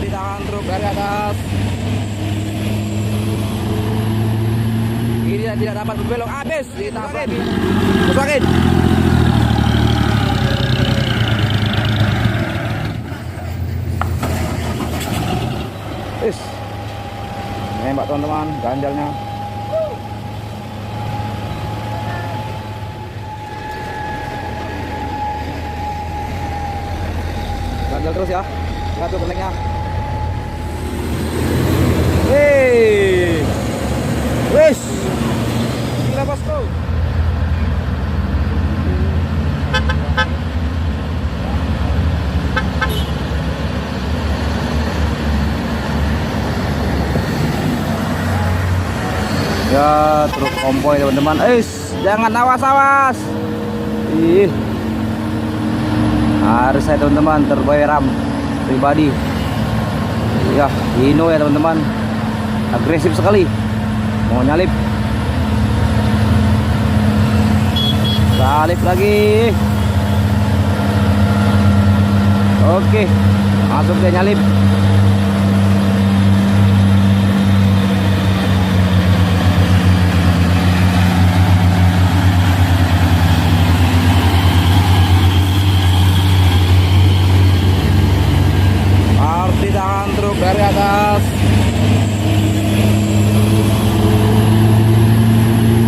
tahan truk dari atas. Ini tidak dapat berbelok, habis ditabrak. Musakin. Nembak teman-teman, ganjalnya. Ganjal terus ya. Lihat tuh keneknya. Hei. Wis. Gila bosku. Ya, truk konvoy teman-teman. Jangan awas-awas. Ih. Harus saya teman-teman terbayar ram pribadi. Ya, Hino ya teman-teman. Agresif sekali. Mau nyalip. Salip lagi. Oke. Masuk dia nyalip. Ditahan truk dari atas.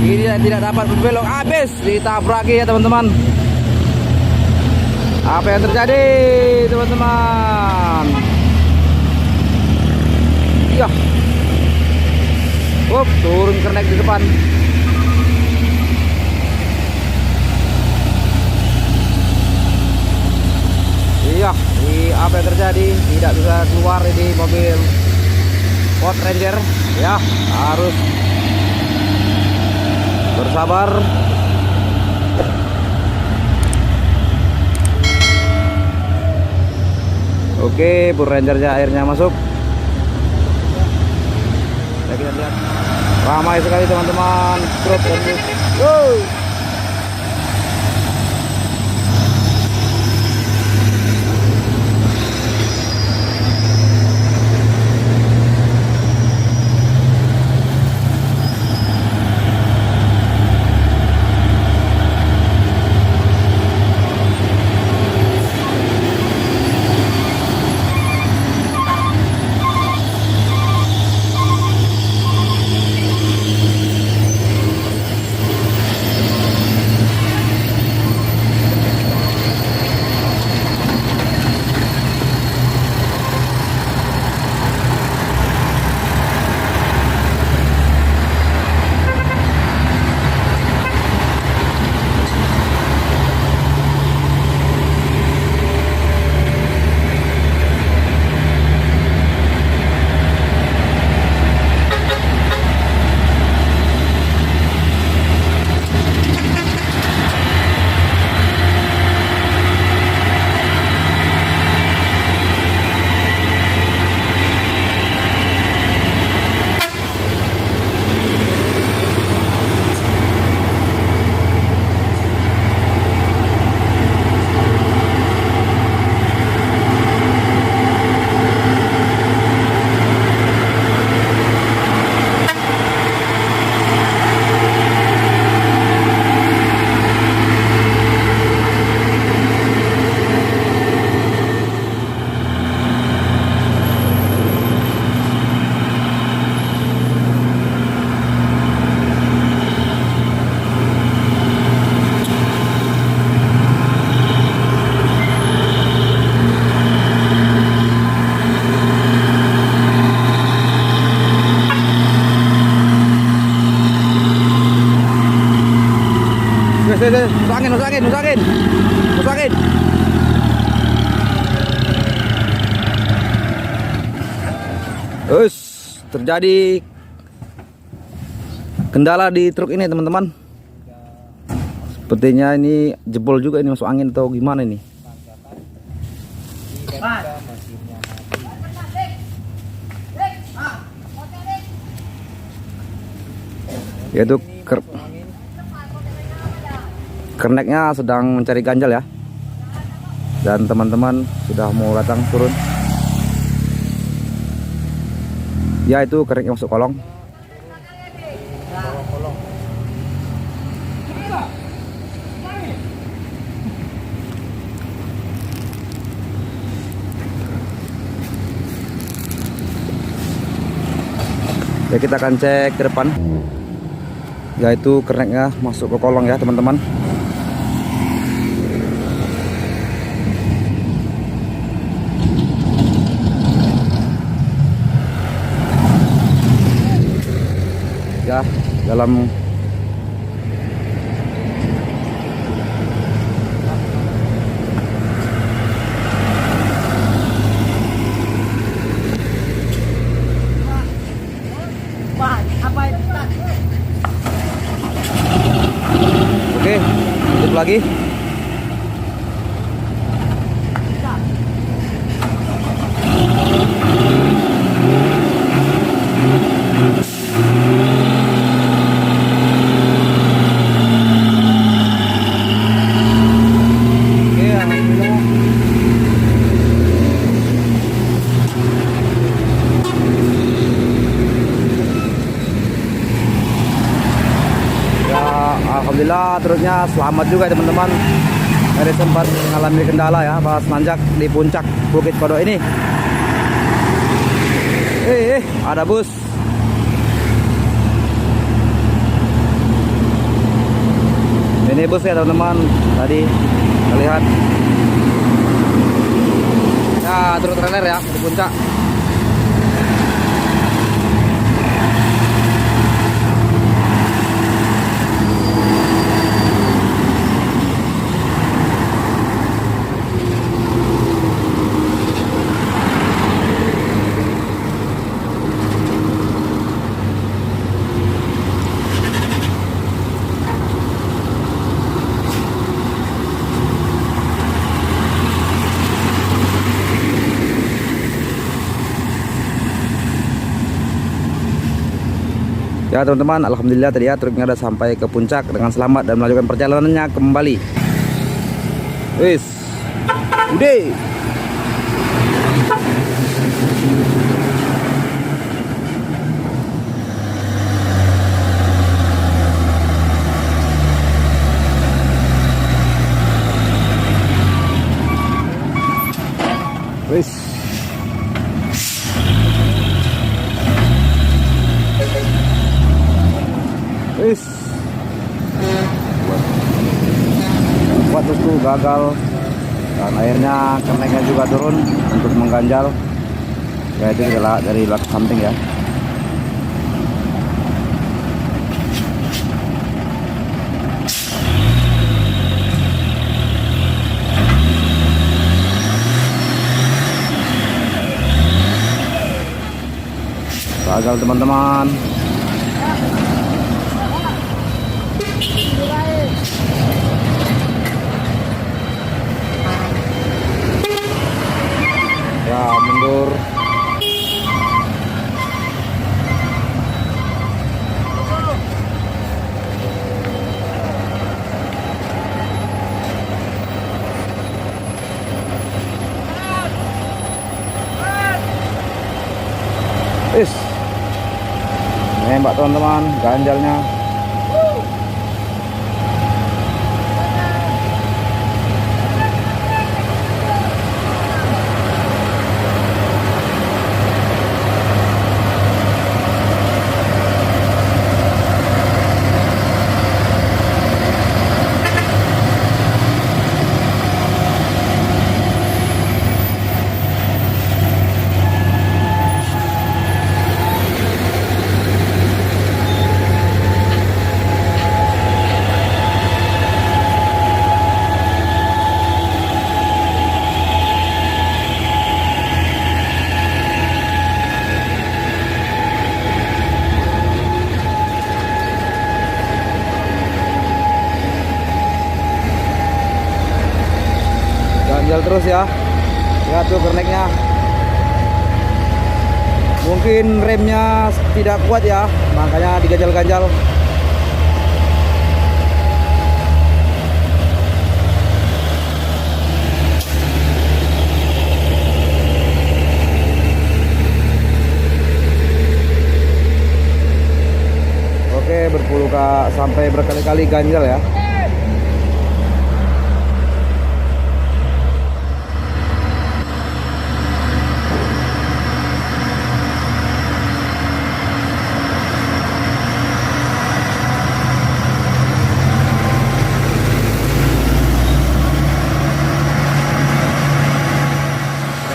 Ini tidak dapat berbelok, habis ditabraki ya teman-teman. Apa yang terjadi teman-teman? Iya. Turun kernek di depan. Iya, apa yang terjadi? Tidak bisa keluar ini mobil Ford Ranger. Ya, harus bersabar. Oke, Ford Rangernya akhirnya masuk. Ya, kita lihat ramai sekali teman-teman. Truk dan bus. Musakin. Terjadi kendala di truk ini teman-teman. Sepertinya ini jebol juga, ini masuk angin atau gimana ini. Yaitu kerneknya sedang mencari ganjal ya. Dan teman-teman sudah mau datang turun. Ya itu kereknya masuk kolong. Ya kita akan cek ke depan. Ya itu kerennya masuk ke kolong ya teman-teman. Ya dalam Oke, tutup lagi. Oke, alhamdulillah. Ya, alhamdulillah terusnya selamat juga teman-teman. Dari sempat mengalami kendala ya pas nanjak di puncak Bukit Kodok ini. Ada bus. Ini bus ya teman-teman. Tadi terlihat. Ya, terus trailer ya di puncak. Ya teman-teman, alhamdulillah tadi ya truknya udah sampai ke puncak dengan selamat dan melanjutkan perjalanannya kembali. Wis, udah. Wis. Wis. Buat itu gagal dan akhirnya kenaikan juga turun untuk mengganjal. Ya itu dari belakang samping ya. Gagal teman-teman. Ya mundur. Nembak teman-teman, ganjalnya. Ganjal terus ya. Lihat tuh kerneknya. Mungkin remnya tidak kuat ya, makanya diganjal-ganjal. sampai berkali-kali ganjal ya.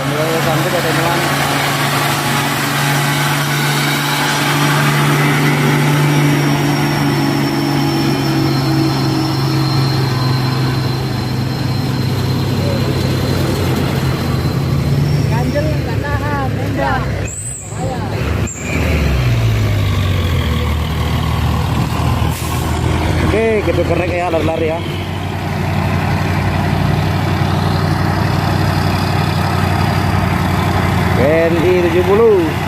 Mulai sampai ke temuan. Oke, kita kerek ya, lari-lari ya. NI 70.